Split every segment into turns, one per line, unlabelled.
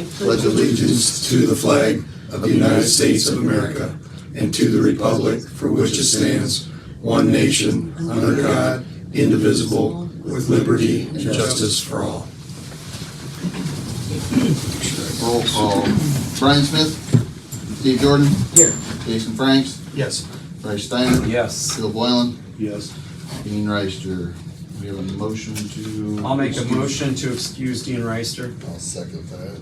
pledge allegiance to the flag of the United States of America and to the republic for which it stands, one nation, under God, indivisible, with liberty and justice for all.
Roll call. Brian Smith? Steve Jordan?
Here.
Jason Franks?
Yes.
Bryce Steiner?
Yes.
Bill Boylan?
Yes.
Dean Reister. We have a motion to...
I'll make a motion to excuse Dean Reister.
I'll second that.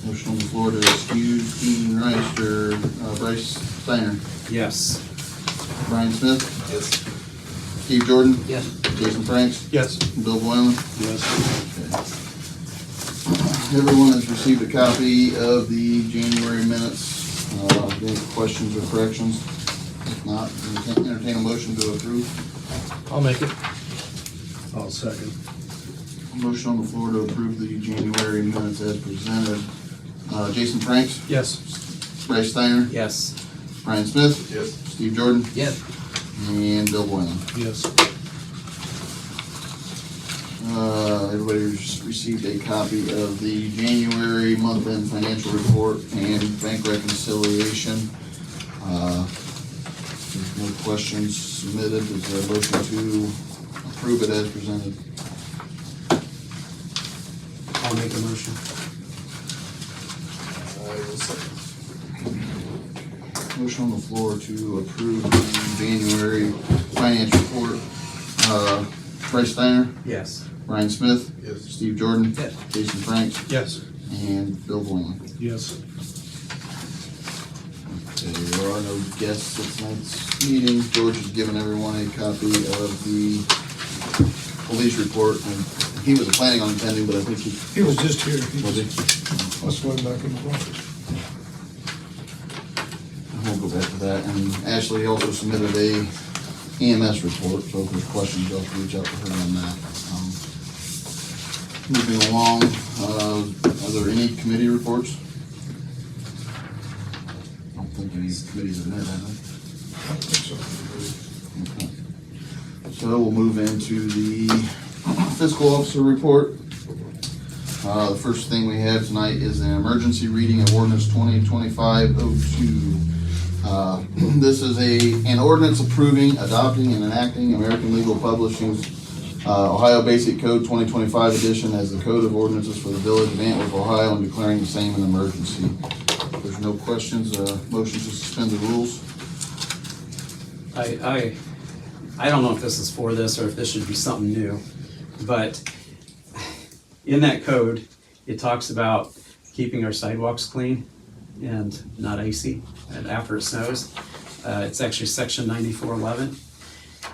Motion on the floor to excuse Dean Reister. Bryce Steiner?
Yes.
Brian Smith?
Yes.
Steve Jordan?
Yes.
Jason Franks?
Yes.
Bill Boylan?
Yes.
Everyone has received a copy of the January minutes. Any questions or corrections? If not, entertain a motion to approve.
I'll make it. I'll second.
Motion on the floor to approve the January minutes as presented. Jason Franks?
Yes.
Bryce Steiner?
Yes.
Brian Smith?
Yes.
Steve Jordan?
Yes.
And Bill Boylan.
Yes.
Everybody's received a copy of the January month-end financial report and bank reconciliation. There's no questions submitted. Is there a motion to approve it as presented?
I'll make a motion.
I will second.
Motion on the floor to approve the January finance report. Bryce Steiner,
Yes.
Brian Smith,
Yes.
Steve Jordan,
Yes.
Jason Franks,
Yes.
and Bill Boylan.
Yes.
Okay, there are no guests at tonight's meeting. George has given everyone a copy of the police report, and he was planning on attending, but I think
He was just here.
was he?
I swam back in the office.
We'll go back to that. And Ashley also submitted a EMS report, so if there's questions, you'll have to reach out to her on that. Moving along, are there any committee reports? I don't think any committees have met, have they?
I don't think so.
Okay. So we'll move into the fiscal officer report. The first thing we have tonight is an emergency reading of ordinance 2025-02. This is an ordinance approving, adopting, and enacting American Legal Publishing's Ohio Basic Code 2025 edition as the code of ordinances for the village of Antwerp, Ohio, and declaring the same an emergency. If there's no questions, motion to suspend the rules.
I don't know if this is for this or if this should be something new, but in that code, it talks about keeping our sidewalks clean and not icy and after it snows. It's actually section 9411.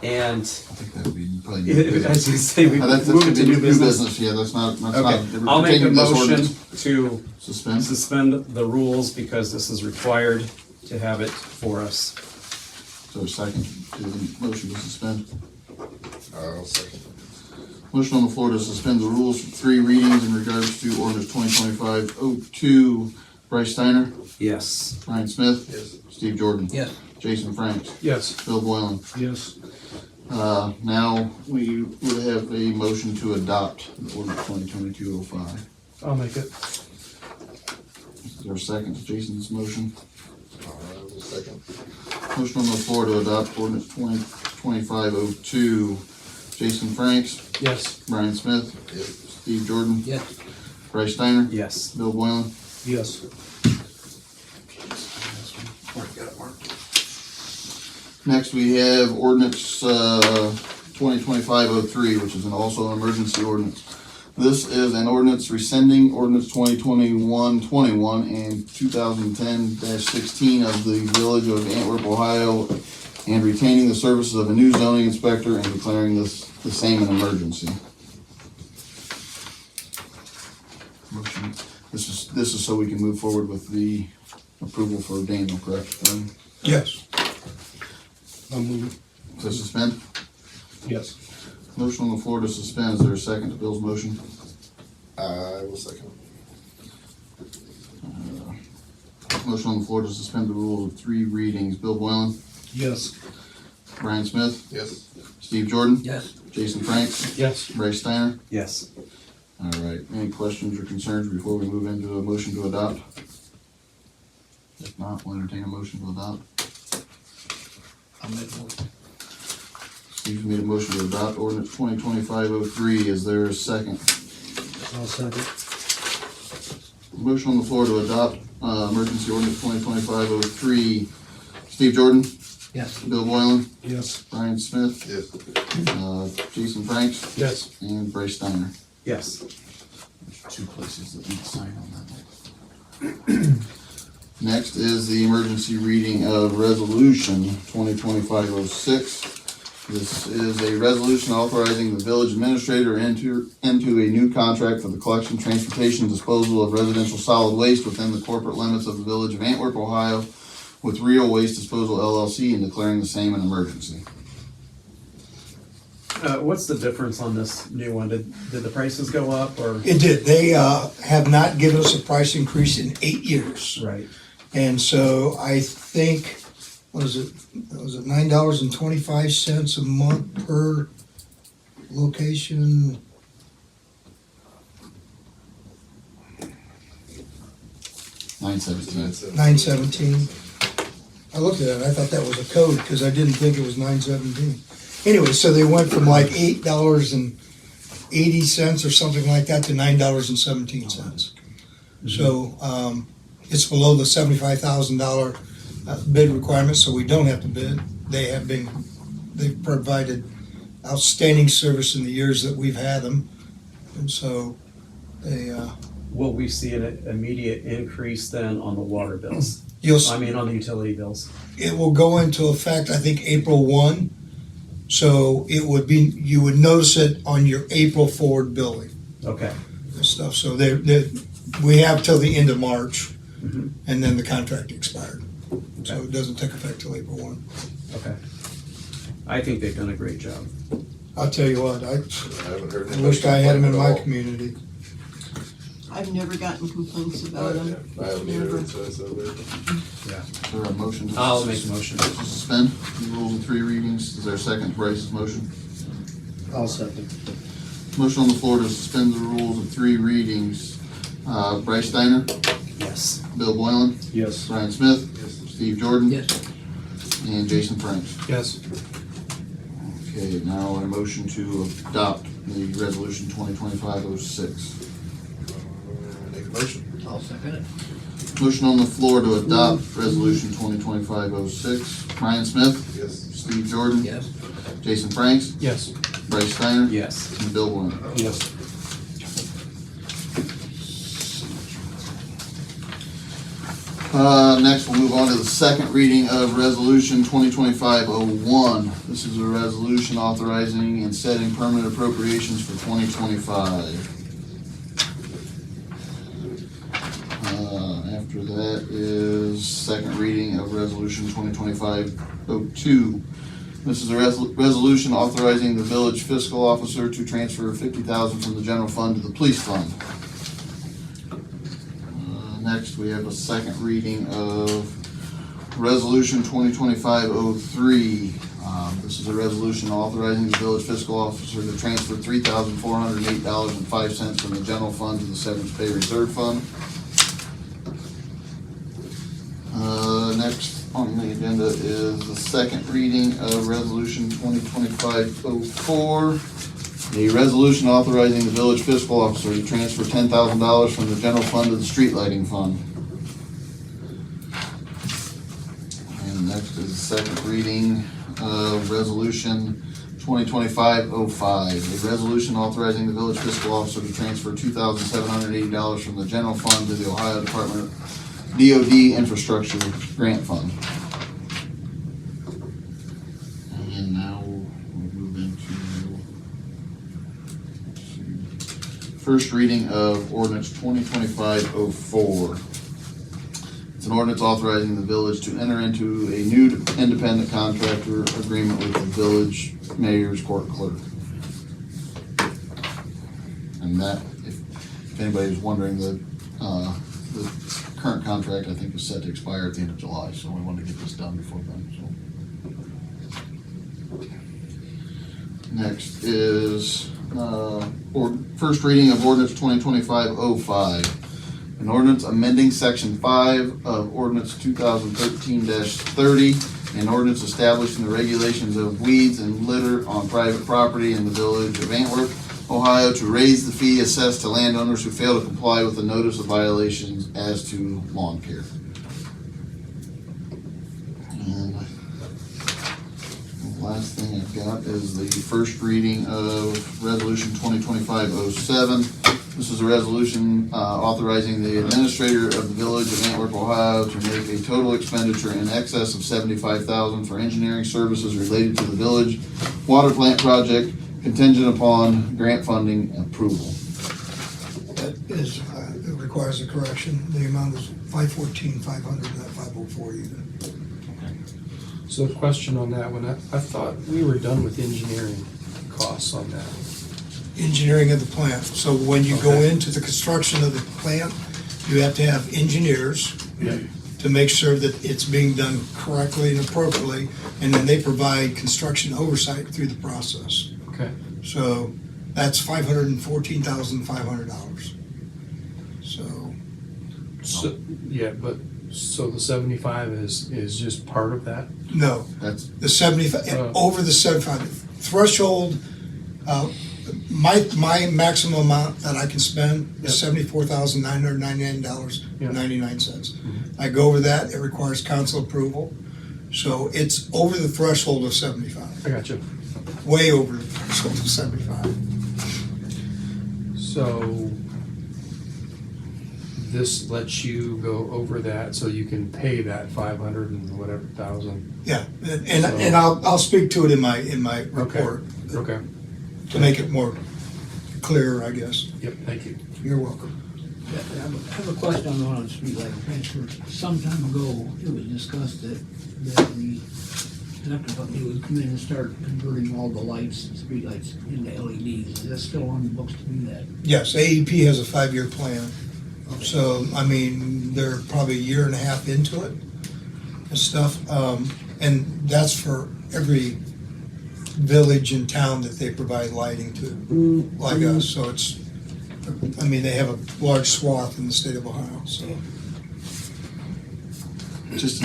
And
I think that would be probably new business.
as you say, we
That's
moved
gonna
to
be
new business.
Yeah, that's not.
Okay, I'll make a
pertaining to this
motion
ordinance.
to
Suspend.
suspend the rules because this is required to have it for us.
So a second to the motion to suspend.
I'll second.
Motion on the floor to suspend the rules for 3 readings in regards to ordinance 2025-02. Bryce Steiner,
Yes.
Brian Smith,
Yes.
Steve Jordan.
Yes.
Jason Franks,
Yes.
Bill Boylan.
Yes.
Now we would have a motion to adopt the ordinance 2022-05.
I'll make it.
Is there a second to Jason's motion?
I will second.
Motion on the floor to adopt ordinance 2025-02. Jason Franks,
Yes.
Brian Smith,
Yes.
Steve Jordan,
Yes.
Bryce Steiner,
Yes.
Bill Boylan.
Yes.
Next, we have ordinance 2025-03, which is also an emergency ordinance. This is an ordinance rescinding ordinance 2021-21 and 2010-16 of the Village of Antwerp, Ohio, and retaining the services of a new zoning inspector and declaring this the same an emergency. Motion. This is so we can move forward with the approval for Daniel, correct?
Yes. I'll move it.
To suspend?
Yes.
Motion on the floor to suspend. Is there a second to Bill's motion?
I will second.
Motion on the floor to suspend the rule of 3 readings. Bill Boylan,
Yes.
Brian Smith,
Yes.
Steve Jordan,
Yes.
Jason Franks,
Yes.
Bryce Steiner.
Yes.
All right, any questions or concerns before we move into a motion to adopt? If not, we'll entertain a motion to adopt.
I'll make one.
Steve made a motion to adopt ordinance 2025-03. Is there a second?
I'll second.
Motion on the floor to adopt emergency ordinance 2025-03. Steve Jordan,
Yes.
Bill Boylan,
Yes.
Brian Smith,
Yes.
Jason Franks,
Yes.
and Bryce Steiner.
Yes.
There's two places that need to sign on that. Next is the emergency reading of resolution 2025-06. This is a resolution authorizing the village administrator into a new contract for the collection, transportation, disposal of residential solid waste within the corporate limits of the village of Antwerp, Ohio, with Real Waste Disposal LLC, and declaring the same an emergency.
What's the difference on this new one? Did the prices go up or?
It did. They have not given us a price increase in 8 years.
Right.
And so I think, was it $9.25 a month per location? $9.17. I looked at it, I thought that was a code, because I didn't think it was $9.17. Anyway, so they went from like $8.80 or something like that to $9.17. So, it's below the $75,000 bid requirement, so we don't have to bid. They've provided outstanding service in the years that we've had them. And so
Will we see an immediate increase then on the water bills?
on
On the utility bills?
it will go into effect, I think, April 1. So it would be, you would notice it on your April forward billing
Okay.
and stuff. So we have till the end of March,
Mhm.
and then the contract expired. So it doesn't take effect till April 1.
Okay. I think they've done a great job.
I'll tell you what, I
haven't heard
I wished I had them in
anybody
my
complain
community.
I've never gotten complaints
at
about
all.
them.
I haven't either,
Never.
so it's over.
Is there a motion to
I'll make a motion.
suspend the rules in 3 readings? Is there a second to Bryce's motion?
I'll second.
Motion on the floor to suspend the rules of 3 readings. Bryce Steiner,
Yes.
Bill Boylan,
Yes.
Brian Smith,
Yes.
Steve Jordan,
Yes.
and Jason Franks.
Yes.
Okay, now a motion to adopt the resolution 2025-06.
Make a motion.
I'll second it.
Motion on the floor to adopt resolution 2025-06. Brian Smith,
Yes.
Steve Jordan,
Yes.
Jason Franks,
Yes.
Bryce Steiner,
Yes.
and Bill Boylan.
Yes.
Next, we'll move on to the second reading of Resolution 2025-01. This is a resolution authorizing and setting permanent appropriations for 2025. After that is second reading of Resolution 2025-02. This is a resolution authorizing the village fiscal officer to transfer $50,000 from the general fund to the police fund. Next, we have a second reading of Resolution 2025-03. This is a resolution authorizing the village fiscal officer to transfer $3,408.05 from the general fund to the severance pay reserve fund. Next on the agenda is the second reading of Resolution 2025-04. A resolution authorizing the village fiscal officer to transfer $10,000 from the general fund to the street lighting fund. And next is the second reading of Resolution 2025-05. A resolution authorizing the village fiscal officer to transfer $2,780 from the general fund to the Ohio Department of DOD Infrastructure Grant Fund. And now we'll move into first reading of ordinance 2025-04. It's an ordinance authorizing the village to enter into a new independent contractor agreement with the village mayor's court clerk. And that, if anybody's wondering, the current contract, I think, is set to expire at the end of July, so we wanted to get this done before then, so. Next is First reading of ordinance 2025-05. An ordinance amending section 5 of ordinance 2013-30, an ordinance establishing the regulations of weeds and litter on private property in the village of Antwerp, Ohio, to raise the fee assessed to landowners who fail to comply with the notice of violations as to lawn care. And the last thing I've got is the first reading of resolution 2025-07. This is a resolution authorizing the administrator of the village of Antwerp, Ohio, to make a total expenditure in excess of $75,000 for engineering services related to the village water plant project, contingent upon grant funding approval.
That is, it requires a correction. The amount is 514,500, not 504 even.
So the question on that one, I thought we were done with engineering costs on that.
Engineering of the plant. So when you go
Okay.
into the construction of the plant, you have to have engineers to make sure that it's being done correctly and appropriately, and then they provide construction oversight through the process.
Okay.
So that's $514,500. So,
So, yeah, but, so the 75 is just part of that?
no,
That's
the 75,
Oh.
over the 75 threshold, my maximum amount that I can spend
Yep.
is $74,999.99.
Mm-hmm.
I go over that, it requires council approval, so it's over the threshold of 75,
I got you.
way over the threshold of 75.
So this lets you go over that so you can pay that 500 and whatever thousand.
Yeah, and I'll speak to it in my report
Okay.
to make it more clear, I guess.
Yep, thank you.
You're welcome.
I have a question on the streetlight transfer. Some time ago, it was discussed that the electric company would come in and start converting all the lights, streetlights into LEDs. Is that still on the books to do that?
Yes, AEP has a 5-year plan. So, I mean, they're probably a year and a half into it and stuff. And that's for every village and town that they provide lighting to, like us. So it's, I mean, they have a large swath in the state of Ohio, so.
just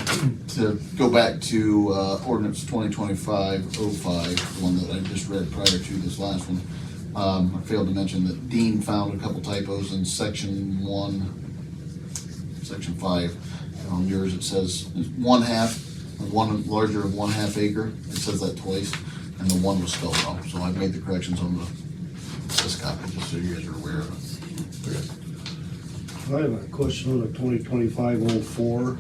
to go back to ordinance 2025-05, the one that I just read prior to this last one. I failed to mention that Dean found a couple typos in section 5. On yours, it says 1/2, one larger of 1/2 acre. It says that twice, and the one was spelled wrong. So I made the corrections on this copy, just so you guys are aware of it.
I have a question on the 2025-04.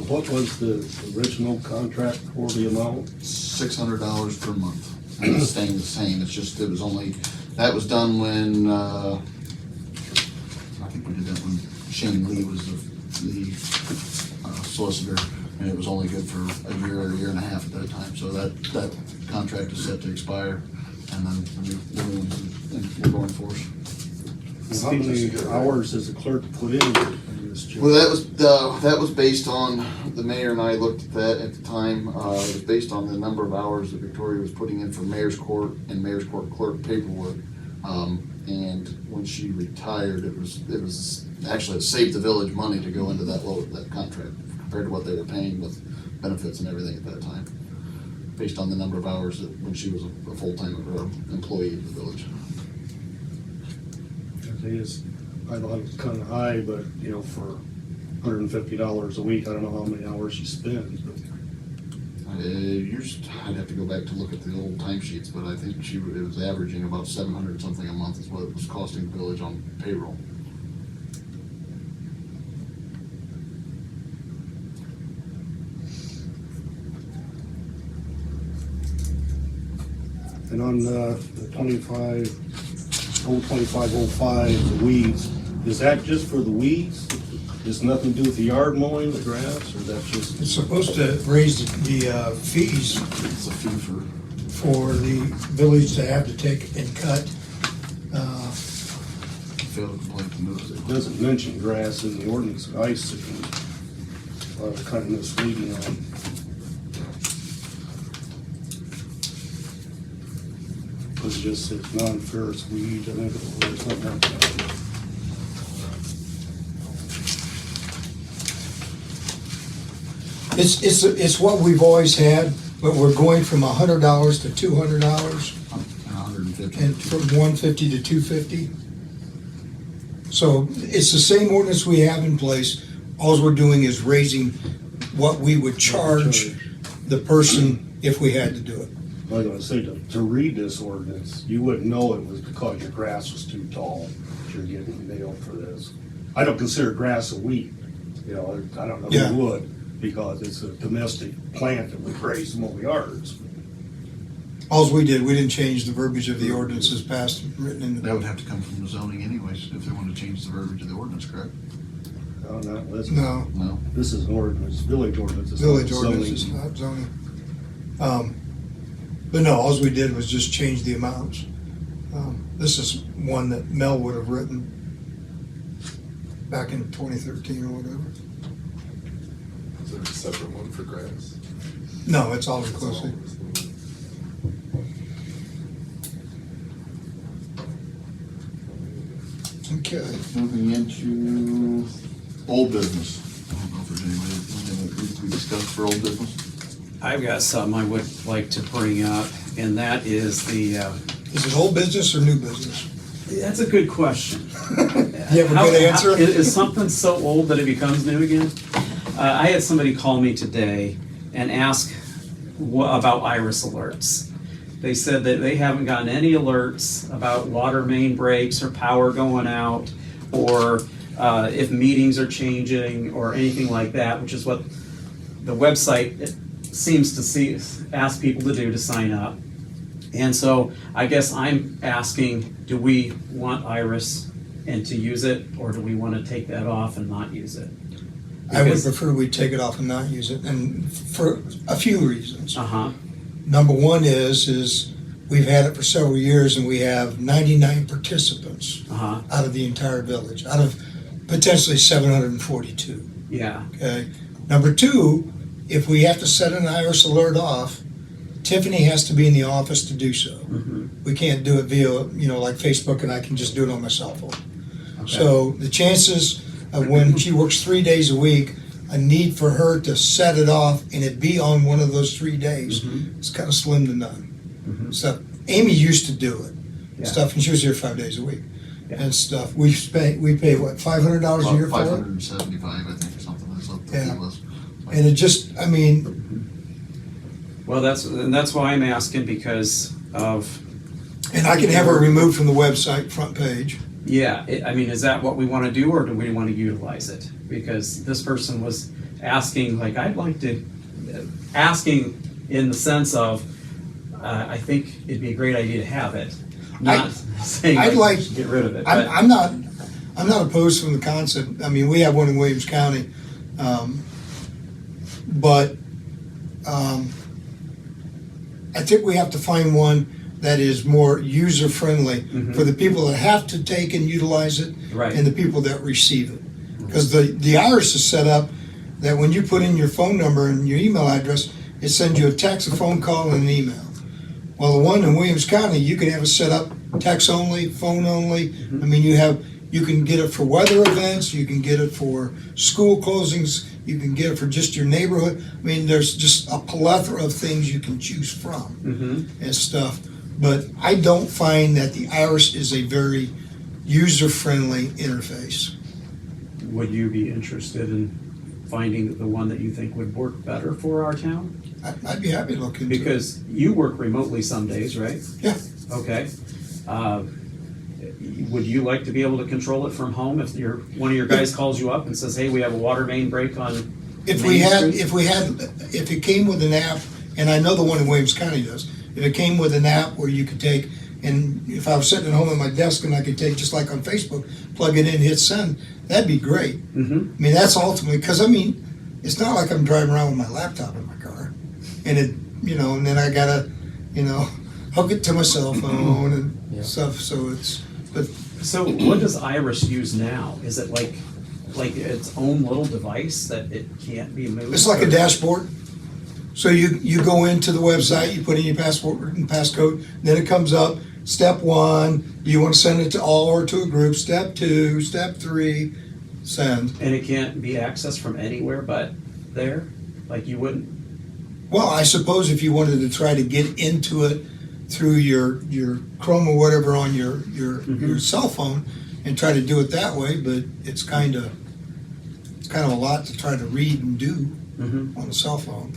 What was the original contract for the amount?
$600 per month. And it's staying the same. It's just, it was only, that was done when, I think we did that when Shane Lee was the solicitor, and it was only good for a year or a year and a half at that time. So that contract is set to expire, and then we're going force.
How many hours does the clerk put in this job?
Well, that was based on, the mayor and I looked at that at the time. It was based on the number of hours that Victoria was putting in for mayor's court and mayor's court clerk paperwork. And when she retired, it was actually, it saved the village money to go into that contract compared to what they were paying with benefits and everything at that time, based on the number of hours that when she was a full-time employee of the village.
I thought it was kind of high, but, you know, for $150 a week, I don't know how many hours she spends. But
I'd have to go back to look at the old timesheets, but I think it was averaging about 700 something a month is what it was costing the village on payroll.
And on the 25-05, the weeds, is that just for the weeds? It's nothing to do with the yard mowing, the grass, or that's just?
It's supposed to raise the fees
It's a fee
for the village to have to take and cut.
fail to complain to notice
It
it.
doesn't mention grass in the ordinance. I was kind of misleading on. was just a non-ferrous weed, I think it was something like that.
It's what we've always had, but we're going from $100 to $200
150.
and from 150 to 250. So it's the same ordinance we have in place. All we're doing is raising what we would charge the person if we had to do it.
I was gonna say, to read this ordinance, you wouldn't know it was because your grass was too tall that you're getting nailed for this. I don't consider grass a weed, you know, I don't know
Yeah.
who would, because it's a domestic plant that we raise in our yards.
All we did, we didn't change the verbiage of the ordinances passed, written in
That
the,
would have to come from the zoning anyways, if they want to change the verbiage of the ordinance, correct?
no,
No?
This is an ordinance, village ordinance. it's not
village
zoning.
ordinance is not zoning. But no, all we did was just change the amounts. This is one that Mel would have written back in 2013 or whatever.
Is there a separate one for grass?
No, it's all inclusive. Okay.
Moving into old business. I don't know if there's anything that needs to be discussed for old business.
I've got something I would like to bring up, and that is the,
Is it old business or new business?
that's a good question.
You have a good answer?
Is something so old that it becomes new again? I had somebody call me today and ask about iris alerts. They said that they haven't gotten any alerts about water main breaks or power going out, or if meetings are changing or anything like that, which is what the website seems to ask people to do to sign up. And so I guess I'm asking, do we want iris and to use it, or do we want to take that off and not use it?
I would
Because-
prefer we take it off and not use it, and for a few reasons.
Uh-huh,
Number one is we've had it for several years and we have 99 participants
uh-huh,
out of the entire village, out of potentially 742,
yeah,
okay? Number two, if we have to set an iris alert off, Tiffany has to be in the office to do so.
mhm,
We can't do it via, like Facebook, and I can just do it on my cell phone.
okay.
So the chances of when she works 3 days a week, a need for her to set it off and it be on one of those 3 days,
Mhm.
it's kind of slim to none.
Mhm.
So Amy used to do it,
Yeah.
stuff, and she was here 5 days a week
Yeah.
and stuff. We pay what, $500 a year for it?
575, I think, or something, that's what the
Yeah.
fee was.
And it just,
Well, that's why I'm asking, because of,
and I can have her removed from the website front page.
yeah, is that what we want to do, or do we want to utilize it? Because this person was asking, like, asking in the sense of, I think it'd be a great idea to have it, not saying,
I'd like-
get rid of it. but-
I'm not opposed from the concept. I mean, we have one in Williams County, but I think we have to find one that is more user-friendly
Mhm.
for the people that have to take and utilize it
Right.
and the people that receive it. Because the iris is set up that when you put in your phone number and your email address, it sends you a text, a phone call, and an email. Well, the one in Williams County, you can have it set up text only, phone only. I mean, you can get it for weather events, you can get it for school closings, you can get it for just your neighborhood. I mean, there's just a plethora of things you can choose from
Mhm.
and stuff. But I don't find that the iris is a very user-friendly interface.
Would you be interested in finding the one that you think would work better for our town?
I'd be happy to look into it.
Because you work remotely some days, right?
Yeah.
Okay. Would you like to be able to control it from home if one of your guys calls you up and says, hey, we have a water main break on
If
Main Street?
if it came with an app, and I know the one in Williams County does, if it came with an app where you could take, and if I was sitting at home at my desk and I could take, just like on Facebook, plug it in, hit send, that'd be great.
Mm-hmm.
I mean, that's ultimately, because it's not like I'm driving around with my laptop in my car, and and then I gotta, hook it to my cell phone
Yeah.
and stuff, so but
So what does Iris use now? Is it like its own little device that it can't be moved?
it's like a
or-
dashboard. So you go into the website, you put in your passport and passcode, then it comes up, step 1, you want to send it to all or to a group, step 2, step 3, send.
And it can't be accessed from anywhere but there? Like you wouldn't?
Well, I suppose if you wanted to try to get into it through your Chrome or whatever on your cell phone and try to do it that way, but it's kind of a lot to try to read and do on a cell phone.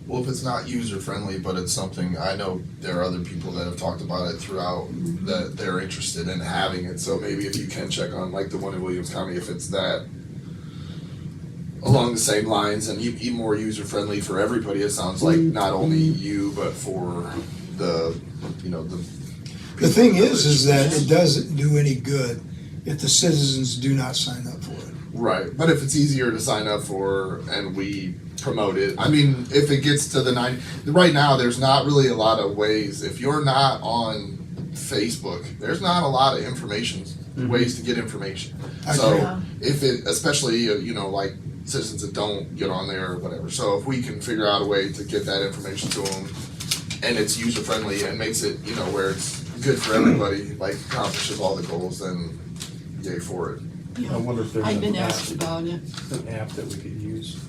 Well, if it's not user-friendly, but it's something, I know there are other people that have talked about it throughout, that they're interested in having it, so maybe if you can check on, like the one in Williams County, if it's that, along the same lines, and even more user-friendly for everybody, it sounds like, not only you, but for the
thing is that it doesn't do any good if the citizens do not sign up for it.
Right, but if it's easier to sign up for and we promote it, I mean, if it gets to the right now, there's not really a lot of ways. If you're not on Facebook, there's not a lot of ways to get information.
I
So
agree.
if it, especially, like citizens that don't get on there or whatever. So if we can figure out a way to get that information to them and it's user friendly and makes it, where it's good for everybody, like accomplishes all the goals, then yay for it.
I wonder if there's
I've been
an
asked
app,
about it.
an app that we could use.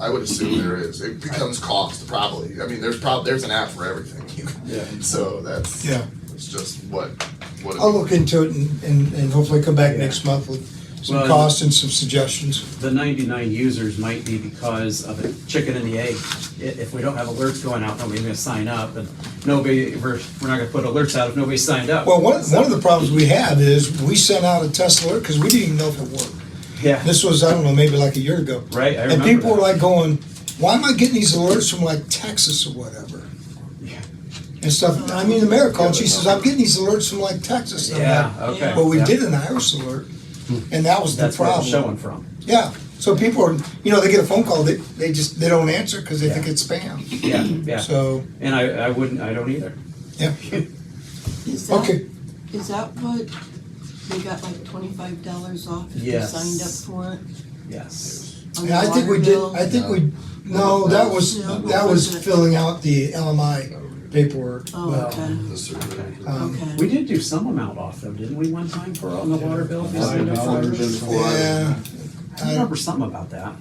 I would assume there is. It becomes cost probably. I mean, there's an app for everything.
Yeah.
So that's
Yeah.
it's just what
I'll look into it and hopefully come back next month with some
Well,
costs and some suggestions.
The 99 users might be because of a chicken and the egg. If we don't have alerts going out, nobody's gonna sign up, and we're not gonna put alerts out if nobody signed up.
Well, one of the problems we have is we sent out a test alert because we didn't even know if it worked.
Yeah,
This was, I don't know, maybe like a year ago.
right, I
And
remember
people were
that.
like going, why am I getting these alerts from like Texas or whatever?
Yeah.
And stuff. I mean, the mayor called, she says, I'm getting these alerts from like Texas. And I'm
Yeah,
like,
okay.
well, we
yeah.
did an Irish alert, and that was the
That's where
problem.
it's showing from.
Yeah, so people are, they get a phone call, they don't answer because they think it's spam.
Yeah, yeah.
So,
And I don't either.
yeah,
Is that,
okay.
is that what, they got like $25 off if you
Yes.
signed up for it?
Yes.
On
Yeah, I
the
think we
water
did,
bill?
no, that was
No.
filling out the LMI paperwork.
Oh,
but,
okay,
the survey.
okay.
We did do some amount off though, didn't we, one time for on the water bill? if you signed up for it?
Yeah,
I remember something about that.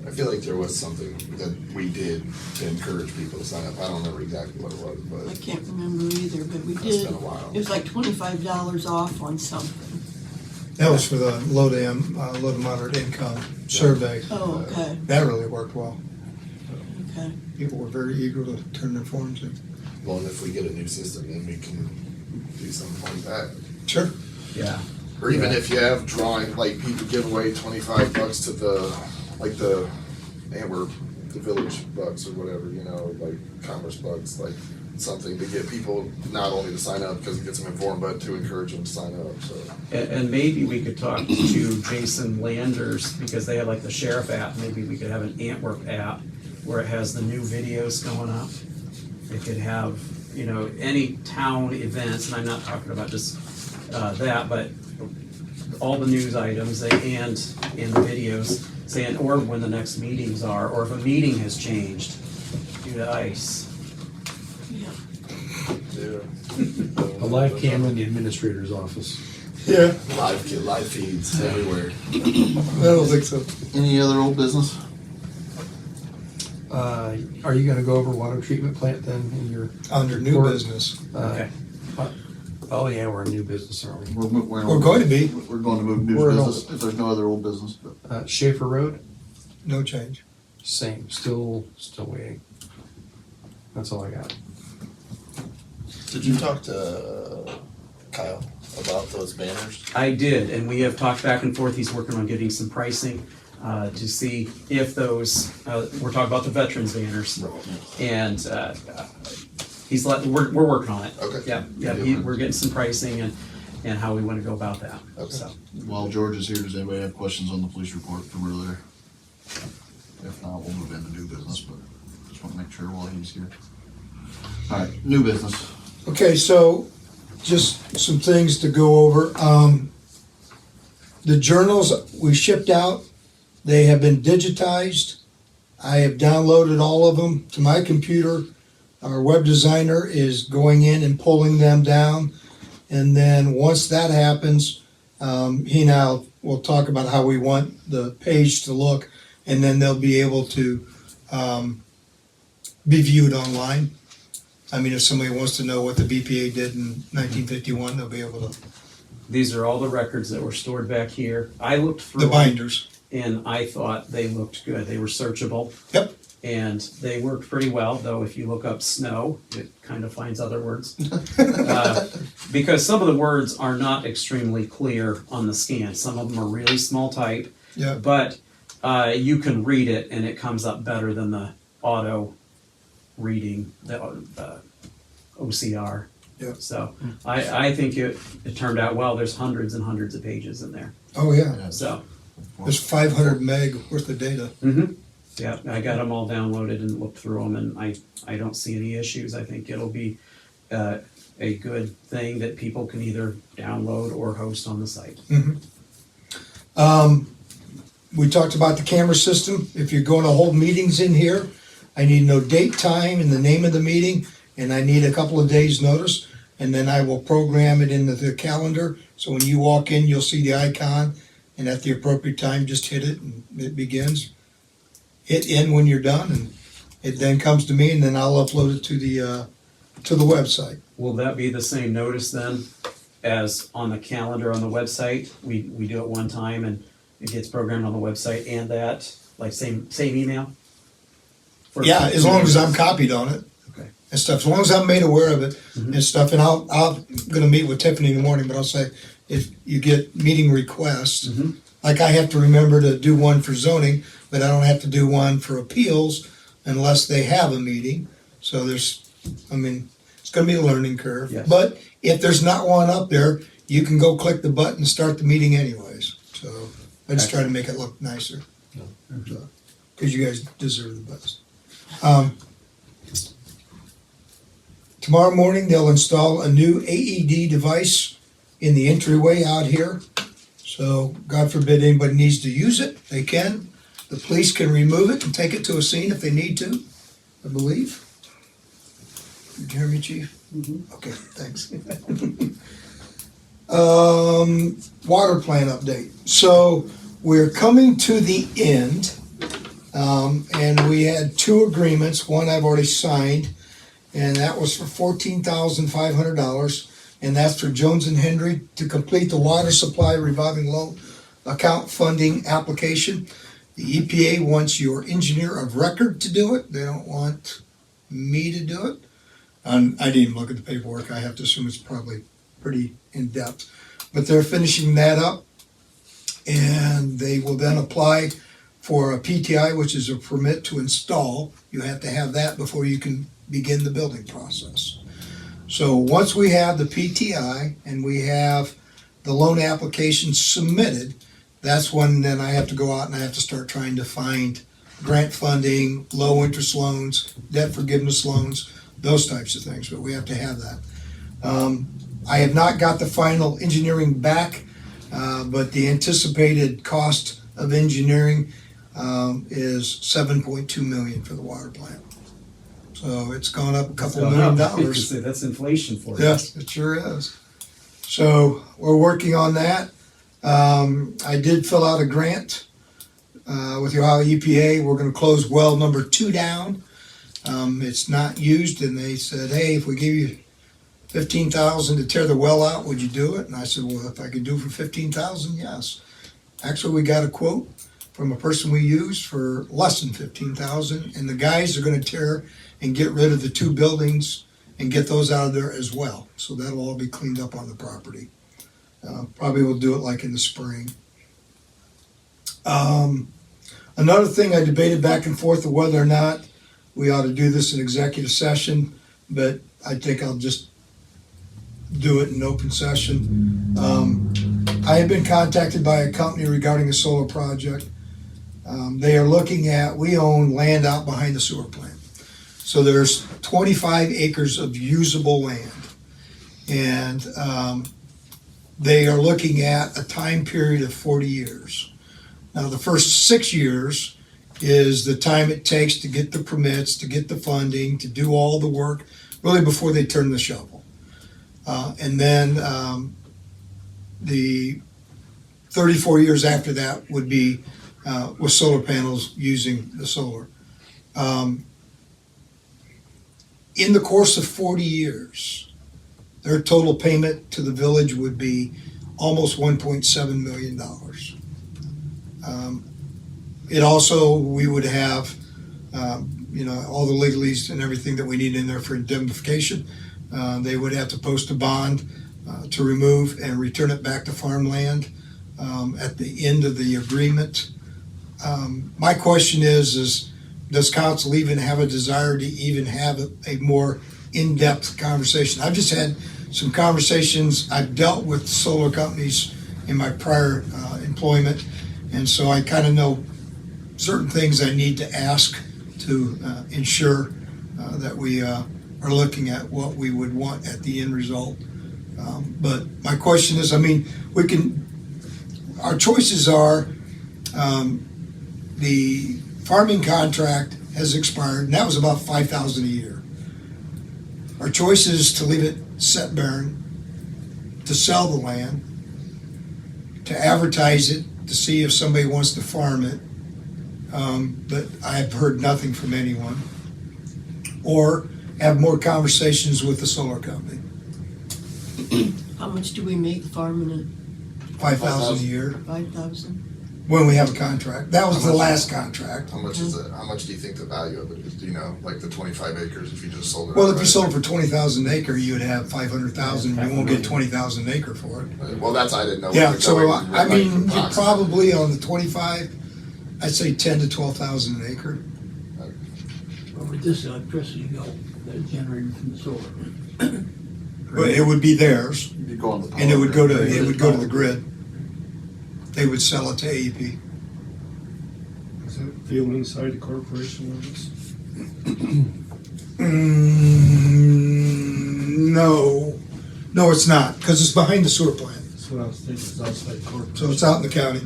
I feel like there was something that we did to encourage people to sign up. I don't remember exactly what it was,
I
but
can't remember either, but we
it's
did,
been a while.
it was like $25 off on something.
that was for the low to moderate income survey.
Oh, okay,
That really worked well.
okay.
People were very eager to turn their forms in.
Well, and if we get a new system, then we can do something like that.
Sure.
Yeah.
Or even if you have drawing, like people give away $25 to the Antwerp, the village bucks or whatever, like commerce bucks, like something to get people not only to sign up because it gets them informed, but to encourage them to sign up, so.
And maybe we could talk to Jason Landers, because they have like the sheriff app, maybe we could have an Antwerp app where it has the new videos going up. It could have, any town events, and I'm not talking about just that, but all the news items and in the videos saying, or when the next meetings are, or if a meeting has changed due to ice.
Yeah.
Yeah.
A live camera in the administrator's office.
Yeah,
Live feeds everywhere.
I don't think so.
Any other old business?
Are you gonna go over water treatment plant then in your?
Under new
Or-
business.
Okay.
Oh yeah, we're in new business, aren't we?
We're going to be,
We're going to move new
We're in
business if there's no other old business, but.
Schaefer Road,
no change.
same, still waiting. That's all I got.
Did you talk to Kyle about those banners?
I did, and we have talked back and forth. He's working on getting some pricing to see if those, we're talking about the veterans banners. And we're working on it.
Okay.
Yeah, we're getting some pricing and how we want to go about that.
Okay.
So,
While George is here, does anybody have questions on the police report from earlier? If not, we'll move into new business, but just want to make sure while he's here. All right, new business.
Okay, so just some things to go over. The journals we shipped out, they have been digitized. I have downloaded all of them to my computer. Our web designer is going in and pulling them down. And then once that happens, he now will talk about how we want the page to look, and then they'll be able to be viewed online. I mean, if somebody wants to know what the BPA did in 1951, they'll be able to,
These are all the records that were stored back here. I looked through
the
them,
binders.
and I thought they looked good. They were searchable.
Yep.
And they worked pretty well, though if you look up snow, it kind of finds other words. Because some of the words are not extremely clear on the scan. Some of them are really small type,
Yeah.
but you can read it and it comes up better than the auto reading, the OCR.
Yeah.
So I think it turned out well. There's hundreds and hundreds of pages in there.
Oh, yeah.
So,
There's 500 meg worth of data.
yeah, I got them all downloaded and looked through them, and I don't see any issues. I think it'll be a good thing that people can either download or host on the site.
We talked about the camera system. If you're going to hold meetings in here, I need to know date, time, and the name of the meeting, and I need a couple of days' notice, and then I will program it into the calendar. So when you walk in, you'll see the icon, and at the appropriate time, just hit it, and it begins. Hit end when you're done, and it then comes to me, and then I'll upload it to the website.
Will that be the same notice then as on the calendar on the website? We do it one time and it gets programmed on the website and that, like same email?
Yeah, as long as I'm copied on it.
Okay.
And stuff, as long as I'm made aware of it and stuff, and I'm gonna meet with Tiffany in the morning, but I'll say, if you get meeting requests, like I have to remember to do one for zoning, but I don't have to do one for appeals unless they have a meeting. So it's gonna be a learning curve.
Yes.
But if there's not one up there, you can go click the button and start the meeting anyways. So I just try to make it look nicer. Because you guys deserve the best. Tomorrow morning, they'll install a new AED device in the entryway out here. So God forbid anybody needs to use it, they can. The police can remove it and take it to a scene if they need to, I believe. Did you hear me, Chief? Okay, thanks. Water plant update. So we're coming to the end, and we had two agreements. One I've already signed, and that was for $14,500, and that's for Jones and Hendry to complete the water supply revolving loan account funding application. The EPA wants your engineer of record to do it. They don't want me to do it. I didn't even look at the paperwork. I have to assume it's probably pretty in-depth. But they're finishing that up, and they will then apply for a PTI, which is a permit to install. You have to have that before you can begin the building process. So once we have the PTI and we have the loan application submitted, that's when then I have to go out and I have to start trying to find grant funding, low interest loans, debt forgiveness loans, those types of things, but we have to have that. I have not got the final engineering back, but the anticipated cost of engineering is $7.2 million for the water plant. So it's gone up a couple $1 million.
That's inflation for you.
Yes, it sure is. So we're working on that. I did fill out a grant with the Ohio EPA. We're going to close well number 2 down. It's not used, and they said, hey, if we give you $15,000 to tear the well out, would you do it? And I said, well, if I could do it for $15,000, yes. Actually, we got a quote from a person we use for less than $15,000, and the guys are going to tear and get rid of the 2 buildings and get those out of there as well. So that'll all be cleaned up on the property. Probably we'll do it like in the spring. Another thing, I debated back and forth of whether or not we ought to do this in executive session, but I think I'll just do it in open session. I have been contacted by a company regarding a solar project. They are looking at, we own land out behind the sewer plant. So there's 25 acres of usable land. And they are looking at a time period of 40 years. Now, the first 6 years is the time it takes to get the permits, to get the funding, to do all the work, really before they turn the shovel. And then the 34 years after that would be with solar panels using the solar. In the course of 40 years, their total payment to the village would be almost $1.7 million. It also, we would have, all the legalese and everything that we need in there for indemnification. They would have to post a bond to remove and return it back to farmland at the end of the agreement. My question is does council even have a desire to even have a more in-depth conversation? I've just had some conversations. I've dealt with solar companies in my prior employment, and so I kind of know certain things I need to ask to ensure that we are looking at what we would want at the end result. But my question is, our choices are, the farming contract has expired, and that was about $5,000 a year. Our choice is to leave it set barren, to sell the land, to advertise it, to see if somebody wants to farm it. But I've heard nothing from anyone. Or have more conversations with the solar company.
How much do we make farming it?
$5,000 a year
5,000?
when we have a contract. That was the last contract.
How much is it? How much do you think the value of it is? Do you know, like the 25 acres if you just sold it?
Well, if you
outright?
sold it for 20,000 acre, you'd have 500,000. You won't get 20,000 acre for it.
Well, that's, I didn't know.
Yeah,
what
so
the going
I mean,
rate
you
approximate.
probably on the 25, I'd say 10 to 12,000 an acre.
Where would this electricity go that's generated from the solar?
But it would be theirs,
You'd go on the
and it would go to
power grid.
the grid. They would sell it to AEP.
Does that feel inside the corporation limits?
No, it's not, because it's behind the sewer plant,
That's what I was thinking, it's outside corporation.
so it's out in the county.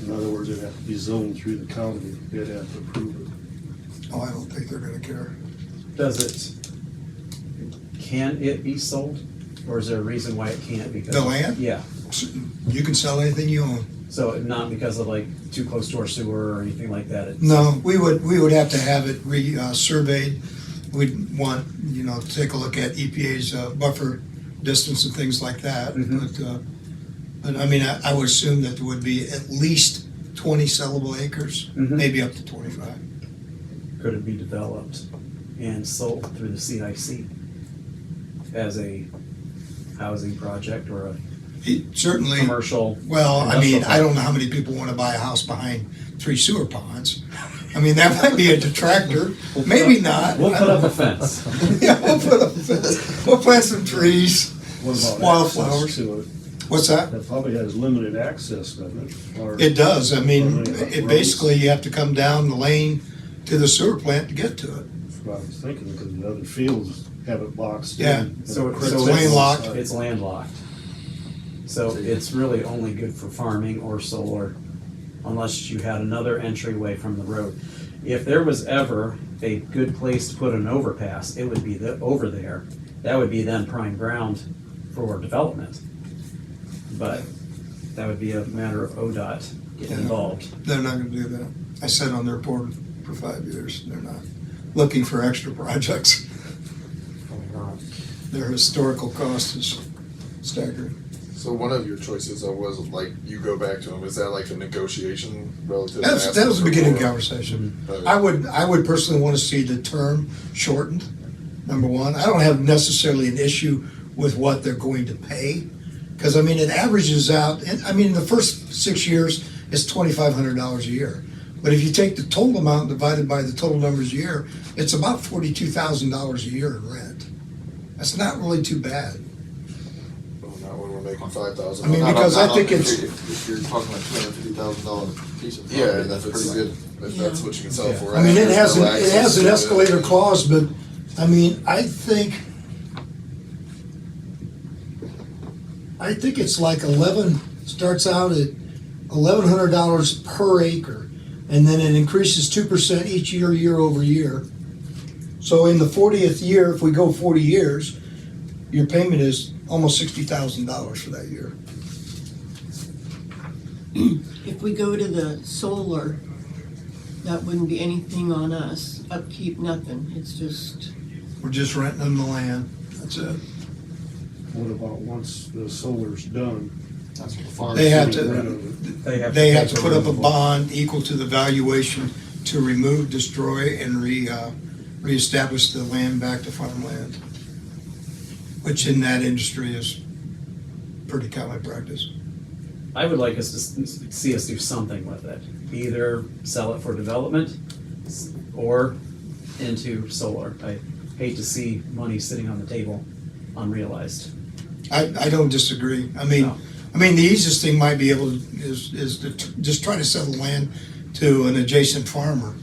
In other words, it'd have to be zoned through the county, they'd have to approve it.
Oh, I don't think they're gonna care.
Can it be sold? Or is there a reason why it can't? Because
The land?
Yeah,
You can sell anything you own.
so not because of like too close to our sewer or anything like that? It's-
No, we would have to have it surveyed. We'd want, to take a look at EPA's buffer distance and things like that.
Mhm.
But I mean, I would assume that there would be at least 20 sellable acres,
Mhm.
maybe up to 25.
Could it be developed and sold through the CIC as a housing project or a
Certainly,
commercial?
well, I mean,
industrial
I don't know how many people want to buy a house behind 3 sewer ponds. I mean, that might be a detractor, maybe not.
We'll put up a fence.
Yeah, we'll plant some trees.
What about
Wildflowers.
access to it?
What's that?
That probably has limited access, doesn't it? Or-
It does. I mean,
Or any
it
roads.
basically, you have to come down the lane to the sewer plant to get to it.
That's what I was thinking, because the other fields have it boxed in.
Yeah.
So
And
it's
landlocked.
It's landlocked. So it's really only good for farming or solar unless you had another entryway from the road. If there was ever a good place to put an overpass, it would be over there. That would be then prime ground for development. But that would be a matter of ODOT getting
Yeah.
involved.
They're not gonna do that. I sat on their board for 5 years. They're not looking for extra projects. Their historical cost is staggering.
So one of your choices was like, you go back to them, is that like a negotiation relative? to
That was
asking
the
for
beginning
more?
conversation.
But-
I would personally want to see the term shortened, number one. I don't have necessarily an issue with what they're going to pay, because I mean, it averages out, and I mean, the first 6 years, it's $2,500 a year. But if you take the total amount divided by the total numbers a year, it's about $42,000 a year in rent. That's not really too bad.
Well, not when we're making 5,000.
I mean,
Not
because
on-
I
not
think
on-
it's-
If you're talking like $250,000 piece of
Yeah,
property,
and
that's
if it's
pretty good.
If that's what you can sell
Yeah.
for.
I mean, it
there's
has,
no
it has
access
an
to it.
escalator clause, but, I mean, I think it's like 11, starts out at $1,100 per acre, and then it increases 2% each year, year over year. So in the 40th year, if we go 40 years, your payment is almost $60,000 for that year.
If we go to the solar, that wouldn't be anything on us, upkeep, nothing, it's just,
We're just renting them the land, that's it.
What about once the solar's done?
That's what the farm.
They have
Getting rid
to,
of it.
they have to put up a bond equal to the valuation to remove, destroy, and reestablish the land back to farmland, which in that industry is pretty common practice.
I would like us to see us do something with it. Either sell it for development or into solar. I hate to see money sitting on the table unrealized.
I don't disagree. I mean,
No.
the easiest thing might be able to, is to just try to sell the land to an adjacent farmer,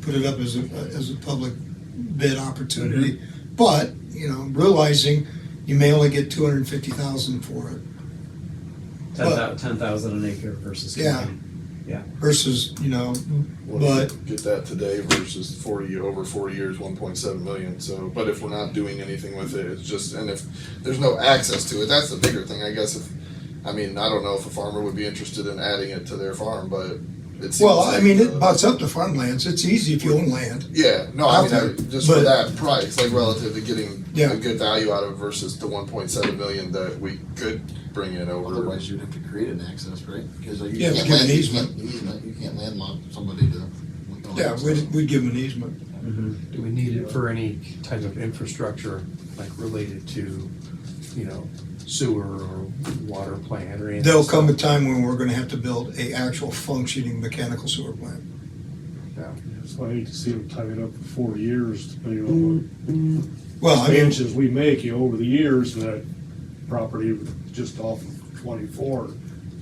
put it up as a public bid opportunity. But, realizing you may only get $250,000 for it
10,000 an acre versus 20.
Yeah. versus,
What
but
if you get that today versus over 40 years, 1.7 million. So, but if we're not doing anything with it, it's just, and if there's no access to it, that's the bigger thing, I guess. I don't know if a farmer would be interested in adding it to their farm, but it seems
it butts up to farmlands. It's easy if you own land.
Yeah, no,
out there,
just for
but-
that price, like relative to getting
Yeah.
a good value out of it versus the 1.7 million that we could bring in over.
Otherwise, you'd have to create an access, right? Because you
Yeah,
can't
give an
land,
easement.
you can't landlock somebody to.
Yeah, we'd give them an easement.
Do we need it for any type of infrastructure, like related to, sewer or water plant or anything?
There'll come a time when we're gonna have to build a actual functioning mechanical sewer plant.
So I hate to see them tie it up for 4 years, depending on
Well,
what expansions we make, over the years, that property just off of 24.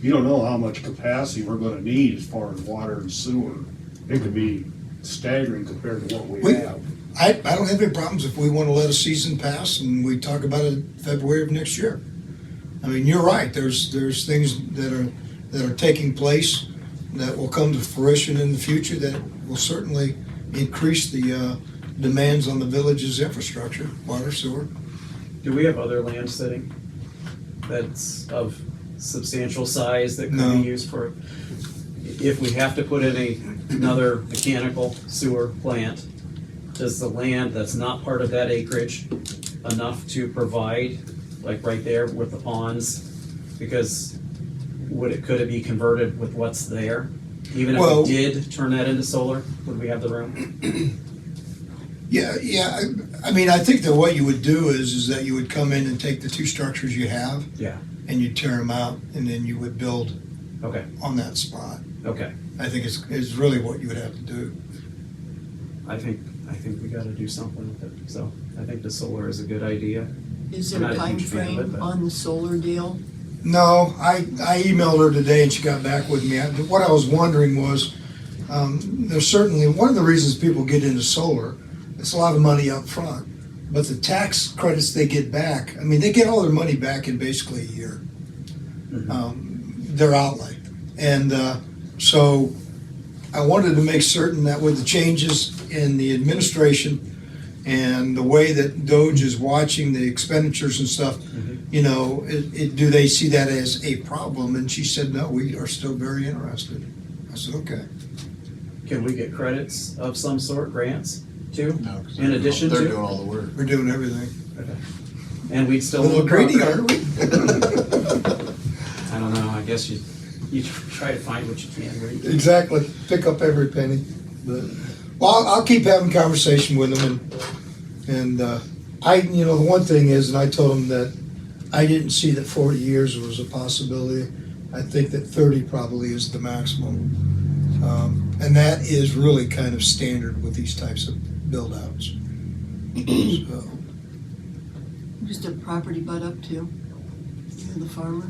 You don't know how much capacity we're gonna need as far as water and sewer. It could be staggering compared to what we
We-
have.
I don't have any problems if we wanna let a season pass and we talk about it in February of next year. You're right, there's things that are taking place that will come to fruition in the future that will certainly increase the demands on the village's infrastructure, water, sewer.
Do we have other land sitting that's of substantial size that could
No.
be used for, if we have to put in another mechanical sewer plant, does the land that's not part of that acreage enough to provide, like right there with the ponds? Because could it be converted with what's there? Even if
Well-
we did turn that into solar, would we have the room?
Yeah, I think that what you would do is that you would come in and take the two structures you have
Yeah,
and you'd tear them out and then you would build
okay,
on that spot.
okay.
I think it's really what you would have to do.
I think we gotta do something with it, so I think the solar is a good idea.
is
I'm
there a
not a
time
huge fan of it,
frame
but-
on the solar deal?
No, I emailed her today and she got back with me. What I was wondering was, there's certainly, one of the reasons people get into solar, it's a lot of money up front, but the tax credits they get back, they get all their money back in basically a year. Their outlay. And so I wanted to make certain that with the changes in the administration and the way that Doge is watching the expenditures and stuff, do they see that as a problem? And she said, no, we are still very interested. I said, okay.
Can we get credits of some sort, grants, too?
No, 'cause
In addition
they're
to?
doing all the work.
We're doing everything.
And we'd
A
still.
little
own
greedy,
property.
aren't we?
I don't know, I guess you try to find what you can, right?
Exactly. Pick up every penny. But, well, I'll keep having conversation with them and the one thing is, and I told them that I didn't see that 40 years was a possibility. I think that 30 probably is the maximum. And that is really kind of standard with these types of build outs. So,
Who's the property butt up to? The farmer?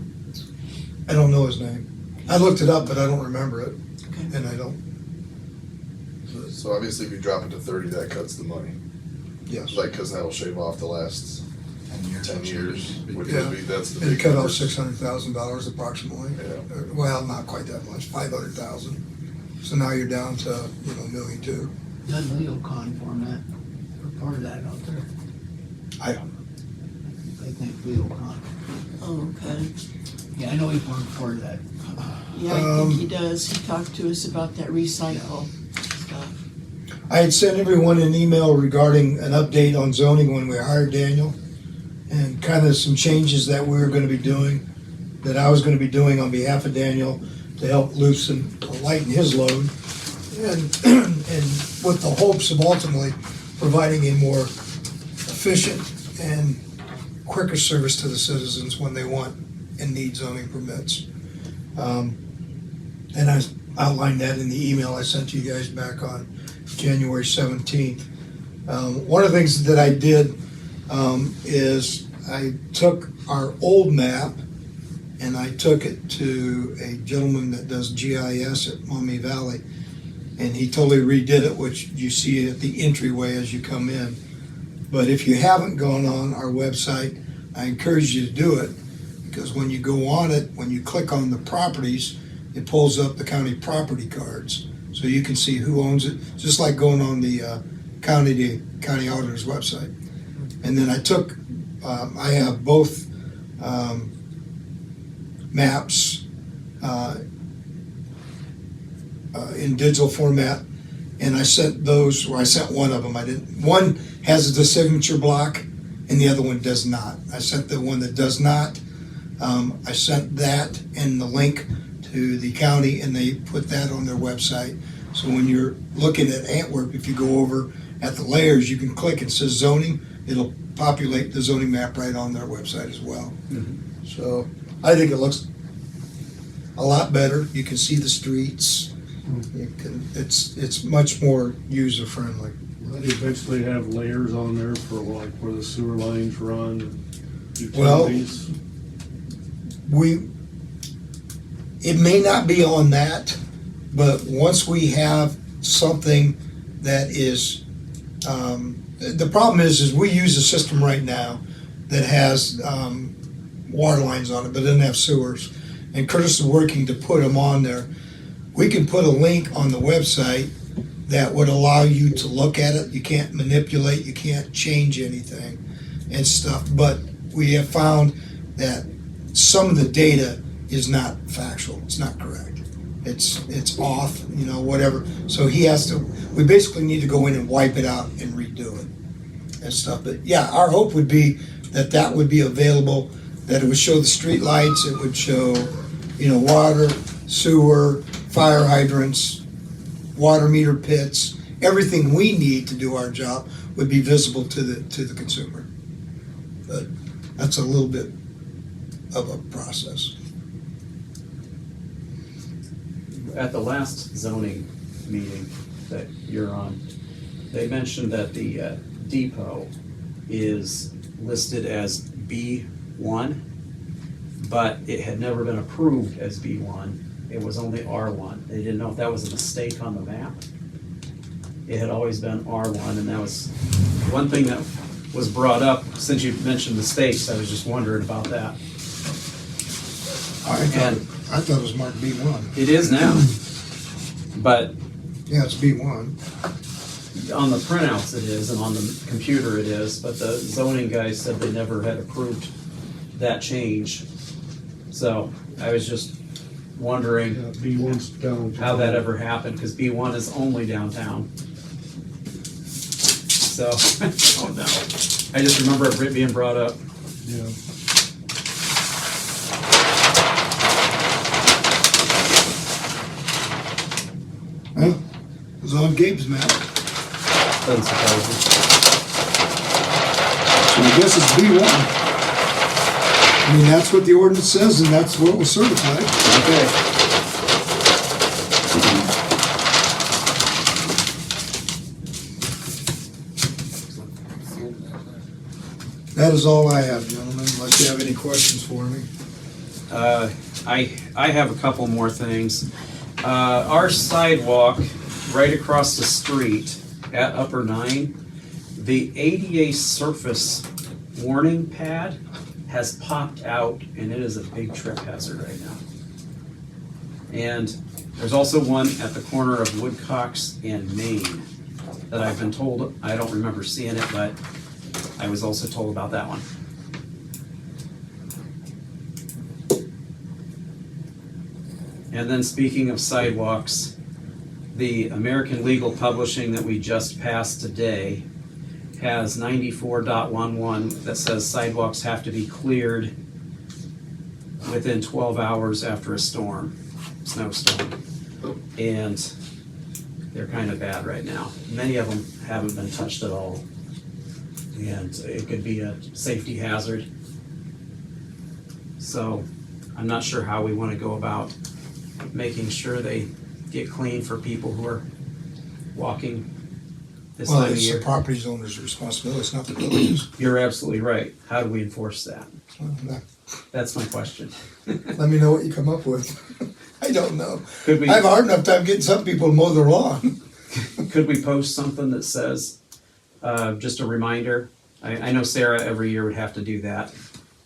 I don't know his name. I looked it up, but I don't remember it,
Okay.
and I don't.
So obviously, if you drop it to 30, that cuts the money,
Yes.
because that'll shave off the last 10 years, which
Yeah.
would be, that's the
It
big
cut off
numbers.
$600,000 approximately.
Yeah.
Well, not quite that much, 500,000. So now you're down to, $1.2 million.
Does Leocon form that, or part of that out there?
I don't
I think Leocon.
Oh, okay.
Yeah, I know he formed part of that.
Yeah, I think he does. He talked to us about that recycle stuff.
I had sent everyone an email regarding an update on zoning when we hired Daniel, and kind of some changes that we were gonna be doing, that I was gonna be doing on behalf of Daniel to help lighten his load, and with the hopes of ultimately providing a more efficient and quicker service to the citizens when they want and need zoning permits. And I outlined that in the email I sent to you guys back on January 17th. One of the things that I did is I took our old map and I took it to a gentleman that does GIS at Maumee Valley, and he totally redid it, which you see at the entryway as you come in. But if you haven't gone on our website, I encourage you to do it, because when you go on it, when you click on the properties, it pulls up the county property cards, so you can see who owns it, just like going on the county auditor's website. And then I have both maps in digital format, and I sent one of them. One has the signature block, and the other one does not. I sent the one that does not. I sent that and the link to the county, and they put that on their website. So when you're looking at Antwerp, if you go over at the layers, you can click, it says zoning, it'll populate the zoning map right on their website as well. So I think it looks a lot better. You can see the streets. It's much more user friendly.
Will they eventually have layers on there for like where the sewer lines run,
Well,
utilities?
It may not be on that, but once we have something that is, the problem is we use a system right now that has water lines on it, but doesn't have sewers. And Curtis is working to put them on there. We can put a link on the website that would allow you to look at it. You can't manipulate, you can't change anything and stuff, but we have found that some of the data is not factual, it's not correct. It's off, whatever. So we basically need to go in and wipe it out and redo it and stuff. But yeah, our hope would be that would be available, that it would show the street lights, it would show, water, sewer, fire hydrants, water meter pits, everything we need to do our job would be visible to the consumer. But that's a little bit of a process.
At the last zoning meeting that you're on, they mentioned that the depot is listed as B1, but it had never been approved as B1. It was only R1. They didn't know if that was a mistake on the map. It had always been R1, and that was one thing that was brought up. Since you mentioned mistakes, I was just wondering about that.
I thought it was marked B1.
It is now, but
Yeah, it's B1.
on the printouts it is, and on the computer it is, but the zoning guys said they never had approved that change. So I was just wondering
B1's down.
how that ever happened, because B1 is only downtown. So, oh no. I just remember it being brought up.
Yeah.
Huh? It was on Gabe's map.
Doesn't surprise me.
So I guess it's B1. I mean, that's what the ordinance says, and that's what was certified.
Okay.
That is all I have, gentlemen, unless you have any questions for me.
I have a couple more things. Our sidewalk right across the street at Upper 9, the ADA surface warning pad has popped out, and it is a big trip hazard right now. And there's also one at the corner of Woodcocks and Maine that I've been told, I don't remember seeing it, but I was also told about that one. And then speaking of sidewalks, the American Legal Publishing that we just passed today has 94.11 that says sidewalks have to be cleared within 12 hours after a snowstorm. And they're kind of bad right now. Many of them haven't been touched at all. And it could be a safety hazard. So I'm not sure how we want to go about making sure they get clean for people who are walking this
Well,
time of
it's the
year.
property owner's responsibility, it's not the village's.
You're absolutely right. How do we enforce that?
Well, that-
That's my question.
Let me know what you come up with. I don't know.
Could we,
I have a hard enough time getting some people to mow their lawn.
could we post something that says, just a reminder? I know Sarah every year would have to do that,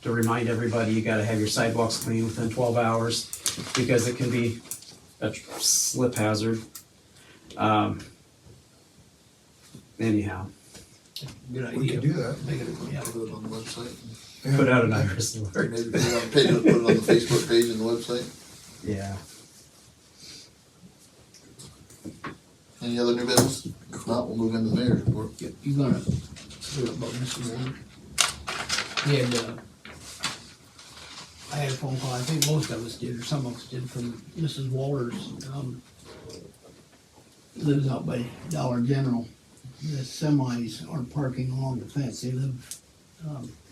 to remind everybody you gotta have your sidewalks clean within 12 hours, because it can be a slip hazard. Anyhow,
Good idea.
We could do that.
Make it, yeah.
Put it on the website.
put out an iris alert.
Maybe put it on the Facebook page and the website.
Yeah.
Any other new business? If not, we'll move into the mayor's report.
You gonna, do it about Mr. Ward? He had, I had a phone call, I think most of us did, or some of us did, from Mrs. Walters, lives out by Dollar General. The semis aren't parking along the fence, they live,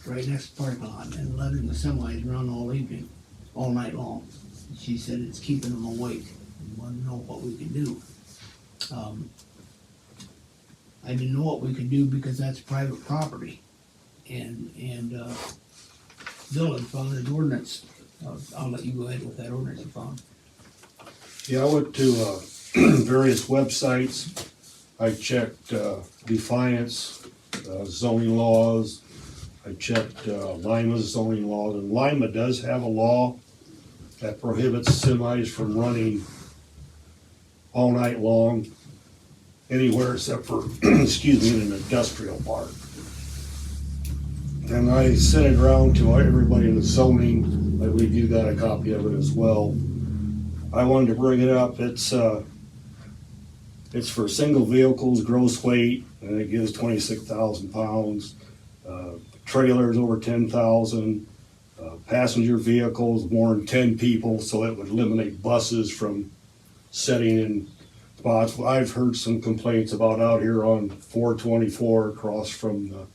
right next to the parking lot, and letting the semis run all evening, all night long. She said it's keeping them awake, and wanted to know what we could do. I didn't know what we could do because that's private property. And Bill had found an ordinance. I'll let you go ahead with that ordinance you found.
Yeah, I went to various websites. I checked Defiance, zoning laws. I checked Lima's zoning laws, and Lima does have a law that prohibits semis from running all night long anywhere except for, excuse me, in an industrial park. And I sent it around to everybody in the zoning, I believe you got a copy of it as well. I wanted to bring it up, it's for single vehicles, gross weight, and it gives 26,000 pounds. Trailers over 10,000, passenger vehicles more than 10 people, so it would eliminate buses from setting in spots. I've heard some complaints about out here on 424 across from the